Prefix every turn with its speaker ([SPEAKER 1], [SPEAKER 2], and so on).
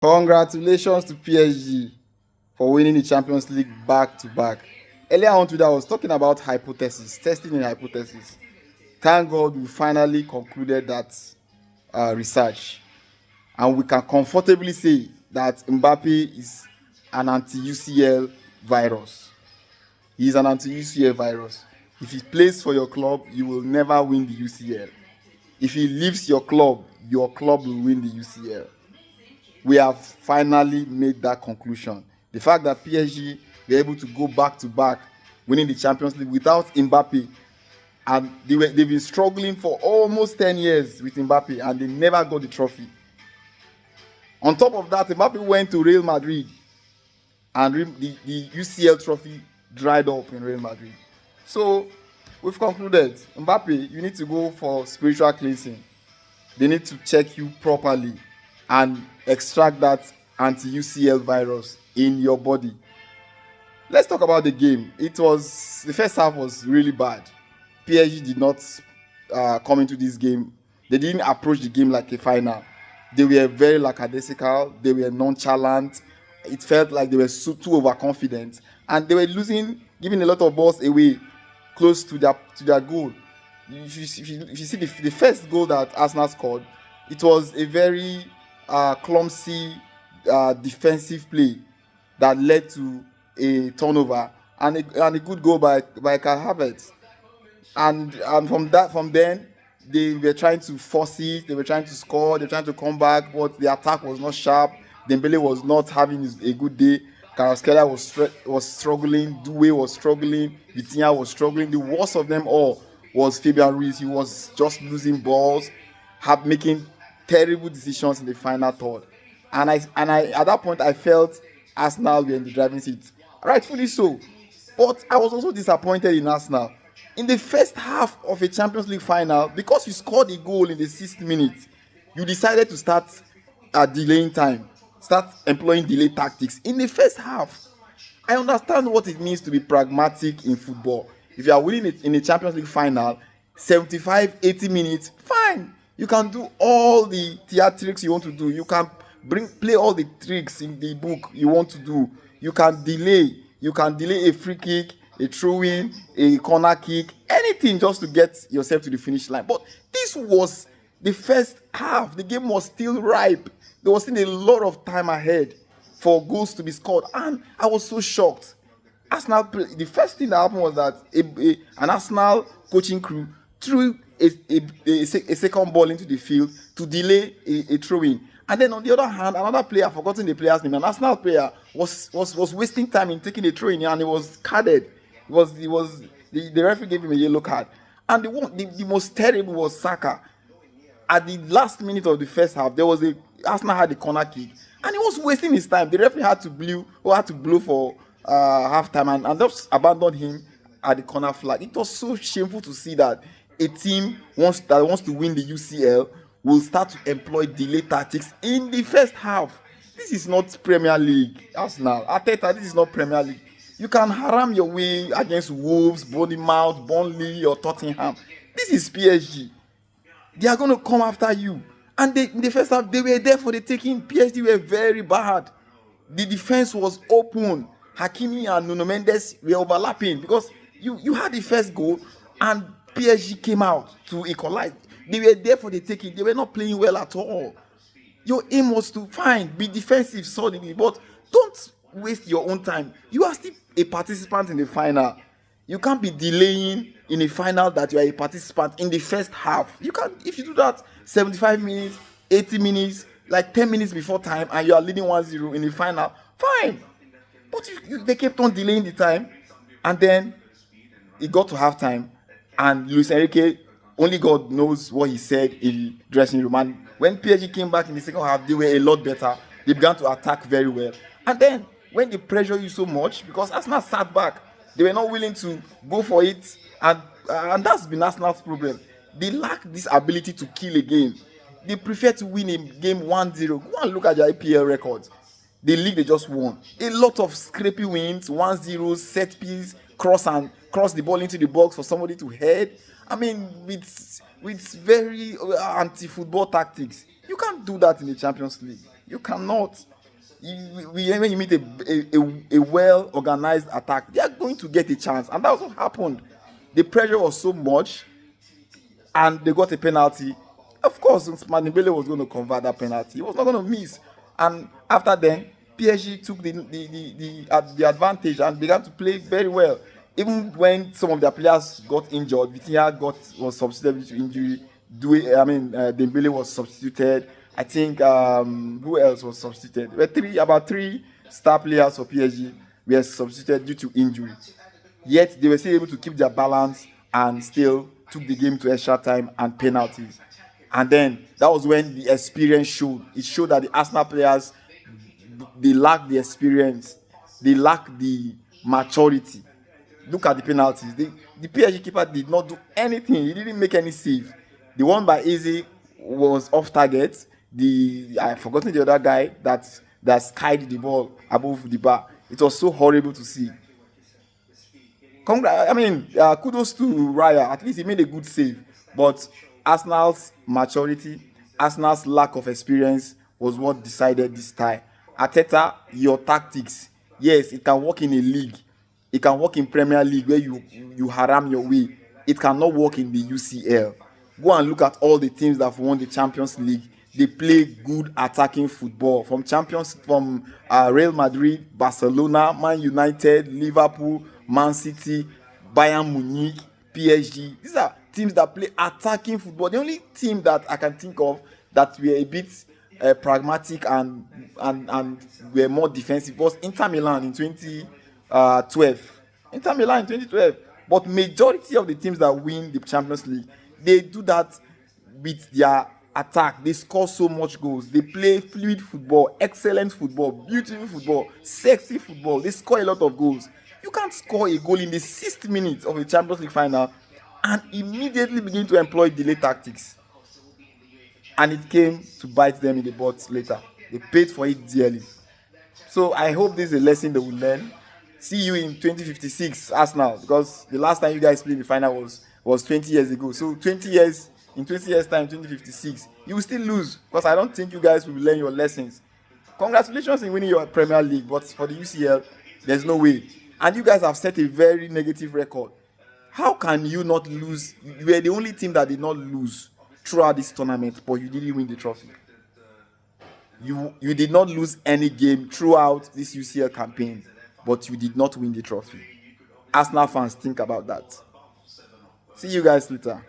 [SPEAKER 1] Congratulations to PSG for winning the Champions League back to back. Earlier on today, I was talking about hypothesis, testing in hypothesis. Thank God we finally concluded that research, and we can comfortably say that Mbappe is an anti-UCL virus. He is an anti-UCL virus. If he plays for your club, you will never win the UCL. If he leaves your club will win the UCL. We have finally made that conclusion. The fact that PSG were able to go back to back, winning the Champions League without Mbappe, and they've been struggling for almost 10 years with Mbappe, and they never got the trophy. On top of that, Mbappe went to Real Madrid, and the UCL trophy dried up in Real Madrid. So we've concluded, Mbappe, you need to go for spiritual cleansing. They need to check you properly and extract that anti-UCL virus in your body. Let's talk about the game. The first half was really bad. PSG did not come into this game. They didn't approach the game like a final. They were very lackadaisical. They were nonchalant. It felt like they were too overconfident, and they were giving a lot of balls away close to their goal. If you see the first goal that Arsenal scored, it was a very clumsy defensive play that led to a turnover and a good goal by Kai Havertz. And from then they were trying to force it, they were trying to score, they were trying to come back, but the attack was not sharp. Dembele was not having a good day. Kvaratskhelia was struggling, Doué was struggling, Vitinha was struggling. The worst of them all was Fabian Ruiz. He was just losing balls, making terrible decisions in the final third. And I at that point I felt Arsenal were in the driving seat, rightfully so. But I was also disappointed in Arsenal. In the first half of a Champions League final, because you scored a goal in the 6th minute, you decided to start delaying time, start employing delay tactics in the first half. I understand what it means to be pragmatic in football. If you are winning it in a Champions League final, 75, 80 minutes, fine. You can do all the theatrics you want to do. You can play all the tricks in the book you want to do. You can delay a free kick, a throw-in, a corner kick, anything just to get yourself to the finish line. But this was the first half. The game was still ripe. There was still a lot of time ahead for goals to be scored, and I was so shocked. The first thing that happened was that an Arsenal coaching crew threw a second ball into the field to delay a throw-in. And then on the other hand, another player, I've forgotten the player's name, an Arsenal player, was wasting time in taking a throw-in, and it was carded. The referee gave him a yellow card. And the most terrible was Saka. At the last minute of the first half, Arsenal had a corner kick, and he was wasting his time. The referee had to blow for half time, and just abandoned him at the corner flag. It was so shameful to see that a team that wants to win the UCL will start to employ delay tactics in the first half. This is not Premier League, Arsenal. Arteta, this is not Premier League. You can haram your way against Wolves, Bournemouth, Burnley, or Tottenham. This is PSG. They are going to come after you. And in the first half, they were there for the taking. PSG were very bad. The defense was open. Hakimi and Nuno Mendes were overlapping because you had the first goal and PSG came out to equalize. They were there for the taking. They were not playing well at all. Your aim was to be defensive solidly, but don't waste your own time. You are still a participant in the final. You can't be delaying in a final that you are a participant in the first half. If you do that 75 minutes, 80 minutes, like 10 minutes before time, and you are leading 1-0 in the final, fine. But they kept on delaying the time, and then it got to halftime, and Luis Enrique, only God knows what he said in the dressing room. And when PSG came back in the second half, they were a lot better. They began to attack very well. And then when they pressure you so much, because Arsenal sat back, they were not willing to go for it, and that's been Arsenal's problem. They lack this ability to kill a game. They prefer to win a game 1-0. Go and look at their EPL records. The league they just won. A lot of scrappy wins, 1-0, set piece, cross the ball into the box for somebody to head. I mean, with very anti-football tactics. You can't do that in the Champions League. You cannot. When you meet a well organized attack, they are going to get a chance, and that's what happened. The pressure was so much, and they got a penalty. Of course, Ousmane Dembele was going to convert that penalty. He was not going to miss. And after then, PSG took the advantage and began to play very well. Even when some of their players got injured, Vitinha was substituted due to injury. Dembele was substituted. I think who else was substituted? About three star players for PSG were substituted due to injury. Yet they were still able to keep their balance and still took the game to extra time and penalties. And then that was when the experience showed. It showed that the Arsenal players, they lack the experience, they lack the maturity. Look at the penalties. The PSG keeper did not do anything. He didn't make any save. The one by Eze was off target. I forgotten the other guy that skied the ball above the bar. It was so horrible to see. Kudos to Raya. At least he made a good save. But Arsenal's maturity, Arsenal's lack of experience was what decided this tie. Arteta, your tactics, yes, it can work in a league. It can work in Premier League where you haram your way. It cannot work in the UCL. Go and look at all the teams that have won the Champions League. They play good attacking football. From Real Madrid, Barcelona, Man United, Liverpool, Man City, Bayern Munich, PSG. These are teams that play attacking football. The only team that I can think of that were a bit pragmatic and were more defensive was Inter Milan in 2012. Inter Milan in 2012. But majority of the teams that win the Champions League, they do that with their attack. They score so much goals. They play fluid football, excellent football, beautiful football, sexy football. They score a lot of goals. You can't score a goal in the 6th minute of a Champions League final and immediately begin to employ delay tactics. And it came to bite them in the butt later. They paid for it dearly. So I hope this is a lesson they will learn. See you in 2056, Arsenal, because the last time you guys played the final was 20 years ago. So in 20 years time, 2056, you will still lose, because I don't think you guys will learn your lessons. Congratulations in winning your Premier League, but for the UCL, there's no way. And you guys have set a very negative record. How can you not lose? You were the only team that did not lose throughout this tournament, but you didn't win the trophy. You did not lose any game throughout this UCL campaign, but you did not win the trophy. Arsenal fans, think about that. See you guys later.